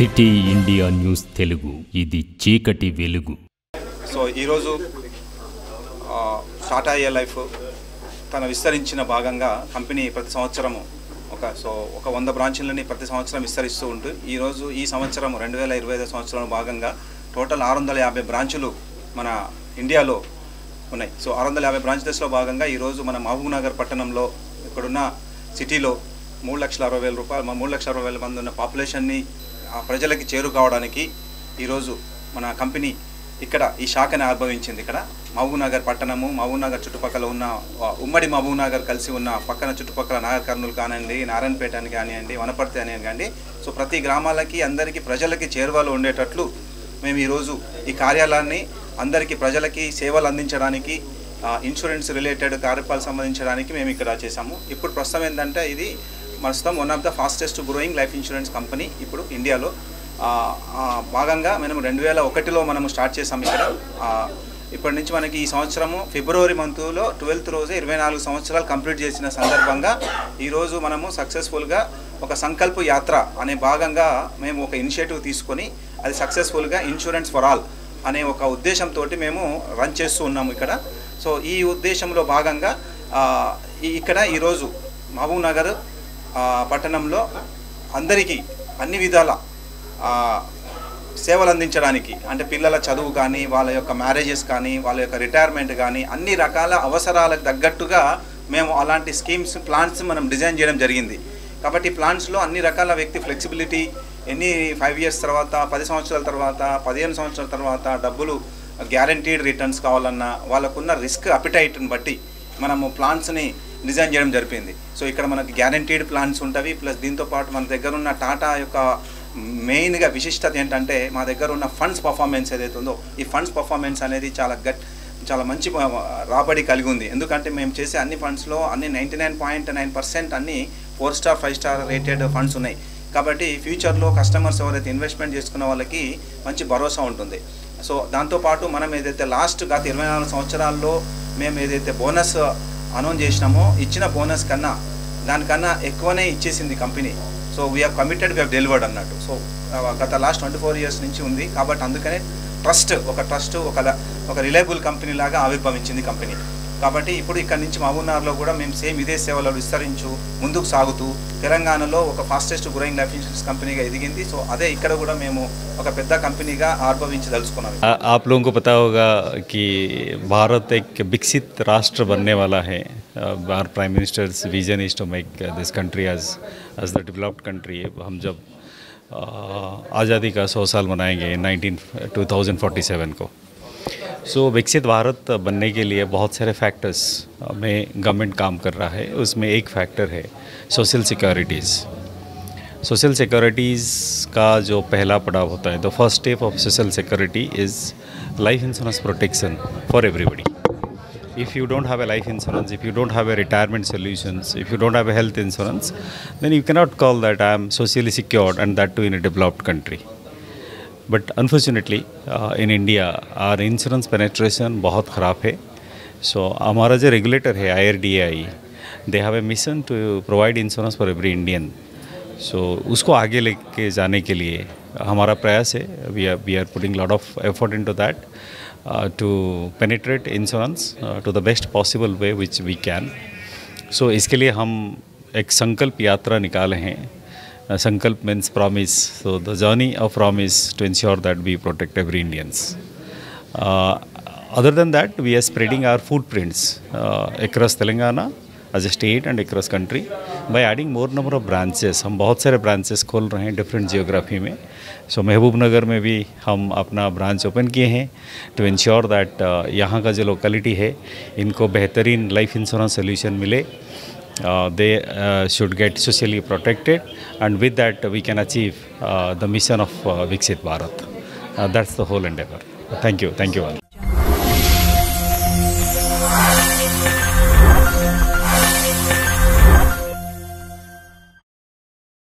City India news Telugu, ఇది చీకటి వెలుగు. సో ఈరోజు స్టార్ట్ అయ్యే లైఫ్ తన విస్తరించిన భాగంగా కంపెనీ ప్రతి సంవత్సరము ఒక 100 బ్రాంచులని ప్రతి సంవత్సరం విస్తరిస్తూ ఉంటూ ఈరోజు ఈ సంవత్సరం 2025 సంవత్సరంలో భాగంగా టోటల్ 650 బ్రాంచులు మన ఇండియాలో ఉన్నాయి. సో 650 బ్రాంచెస్లో భాగంగా ఈరోజు మన మహబూబ్నగర్ పట్టణంలో ఇక్కడున్న సిటీలో 3,60,000 మంది ఉన్న పాపులేషన్ని ప్రజలకి చేరుకోవడానికి ఈరోజు మన కంపెనీ ఇక్కడ ఈ శాఖని ఆవిర్భవించింది. ఇక్కడ మహబూబ్నగర్ పట్టణము, మహబూబ్నగర్ చుట్టుపక్కల ఉన్న ఉమ్మడి మహబూబ్నగర్ కలిసి ఉన్న పక్కన చుట్టుపక్కల నాగర్ కర్నూలు కానివ్వండి, నారాయణపేట అని కానివ్వండి, వనపర్తి అని కానివ్వండి, సో ప్రతి గ్రామాలకి అందరికీ ప్రజలకి చేరువలో ఉండేటట్లు మేము ఈరోజు ఈ కార్యాలయాన్ని అందరికీ ప్రజలకి సేవలు అందించడానికి, ఇన్సూరెన్స్ రిలేటెడ్ కార్యక్రమాలు సంబంధించడానికి మేము ఇక్కడ చేశాము. ఇప్పుడు ప్రస్తుతం ఏంటంటే ఇది ప్రస్తుతం one of the fastest growing life insurance company ఇప్పుడు ఇండియాలో. భాగంగా మనం 2001లో మనము స్టార్ట్ చేసాము ఇక్కడ. ఇప్పటి నుంచి మనకి ఈ సంవత్సరము ఫిబ్రవరి మంత్లో 12th రోజే 24 సంవత్సరాలు కంప్లీట్ చేసిన సందర్భంగా ఈరోజు మనము సక్సెస్ఫుల్గా ఒక సంకల్ప యాత్ర అనే భాగంగా మేము ఒక ఇనిషియేటివ్ తీసుకొని అది సక్సెస్ఫుల్గా ఇన్సూరెన్స్ ఫర్ ఆల్ అనే ఒక ఉద్దేశంతో మేము రన్ చేస్తూ ఉన్నాము ఇక్కడ. సో ఈ ఉద్దేశంలో భాగంగా ఇక్కడ ఈరోజు మహబూబ్నగర్ పట్టణంలో అందరికీ అన్ని విధాల సేవలు అందించడానికి, అంటే పిల్లల చదువు కానీ, వాళ్ళ యొక్క మ్యారేజెస్ కానీ, వాళ్ళ యొక్క రిటైర్మెంట్ కానీ, అన్ని రకాల అవసరాలకు తగ్గట్టుగా మేము అలాంటి స్కీమ్స్, ప్లాన్స్ మనం డిజైన్ చేయడం జరిగింది. కాబట్టి ప్లాన్స్లో అన్ని రకాల వ్యక్తి ఫ్లెక్సిబిలిటీ, 5 years తర్వాత, 10 సంవత్సరాల తర్వాత, 15 సంవత్సరాల తర్వాత డబ్బులు గ్యారంటీడ్ రిటర్న్స్ కావాలన్నా వాళ్ళకున్న రిస్క్ అపిటైట్ని బట్టి మనము ప్లాన్స్ని డిజైన్ చేయడం జరిపింది. సో ఇక్కడ మనకి గ్యారంటీడ్ ప్లాన్స్ ఉంటాయి. ప్లస్ దీంతోపాటు మన దగ్గర ఉన్న టాటా యొక్క మెయిన్గా విశిష్టత ఏంటంటే మా దగ్గర ఉన్న ఫండ్స్ పర్ఫార్మెన్స్ ఏదైతే ఉందో ఈ ఫండ్స్ పర్ఫార్మెన్స్ అనేది చాలా మంచి రాబడి కలిగి ఉంది. ఎందుకంటే మేము చేసే అన్ని ఫండ్స్లో అన్ని 99.9% అన్ని 4 star 5 star రేటెడ్ ఫండ్స్ ఉన్నాయి. కాబట్టి ఫ్యూచర్లో కస్టమర్స్ ఎవరైతే ఇన్వెస్ట్మెంట్ చేసుకున్న వాళ్ళకి మంచి భరోసా ఉంటుంది. సో దాంతోపాటు మనం ఏదైతే గత 24 సంవత్సరాల్లో మేము ఏదైతే బోనస్ అనౌన్స్ చేసినామో ఇచ్చిన బోనస్ దానికన్నా ఎక్కువనే ఇచ్చేసింది company. So we're committed, we're delivered అన్నట్టు. సో గత లాస్ట్ 24 years నుంచి ఉంది. కాబట్టి అందుకనే ఒక రిలయబుల్ కంపెనీ లాగా ఆవిర్భవించింది కంపెనీ. కాబట్టి ఇప్పుడు ఇక్కడ నుంచి మహబూబ్నగర్లో కూడా మేము సేమ్ ఇదే సేవలు విస్తరించు ముందుకు సాగుతూ తెలంగాణలో ఒక ఫాస్టెస్ట్ గ్రోయింగ్ లైఫ్ ఇన్సూరెన్స్ కంపెనీగా ఎదిగింది. సో అదే ఇక్కడ కూడా మేము ఒక పెద్ద కంపెనీగా ఆవిర్భవించదలుచుకున్నాం. आप लोगों को पता होगा कि भारत एक विकसित राष्ट्र बनने वाला है. our prime ministers vision is to make this country as the developed country. हम जब आज़ादी का 100 साल मनाएंगे 2047 को. सो विकसित भारत बनने के लिए बहुत सारे फैक्टर्स में गवर्नमेंट काम कर रहा है. उसमें एक फैक्टर है सोशल सिक्योरिटीज़. सोशल सिक्योरिटीज़ का जो पहला पड़ाव होता है, the first step of social security is life insurance protection for everybody. If you don't have a life insurance, if you don't have a retirement solutions, if you don't have a health insurance, then you cannot call that I am socially secured, and that too in a developed country. But unfortunately in India our insurance penetration बहुत ख़राब है. So हमारा जो regulator है IRDAI, they have a mission to provide insurance for every Indian. So उसको आगे लेके जाने के लिए हमारा प्रयास है. We are putting lot of effort into that to penetrate insurance to the best possible way which we can. So इसके लिए हम एक संकल्प यात्रा निकाले हैं. संकल्प means promise. So the journey of promise to ensure that we protect every Indians. Other than that, we are spreading our footprints across Telangana as a state and across country by adding more number of branches. हम बहुत सारे branches खोल रहे हैं different geography में. So Mahbubnagar में भी हम अपना ब्रांच ओपन किए हैं to ensure that यहाँ का जो लोकेलिटी है इनको बेहतरीन लाइफ इंश्योरेंस सोल्यूशन मिले. They should get socially protected, and with that we can achieve the mission of Viksit Bharat. That's the whole endeavor. Thank you all.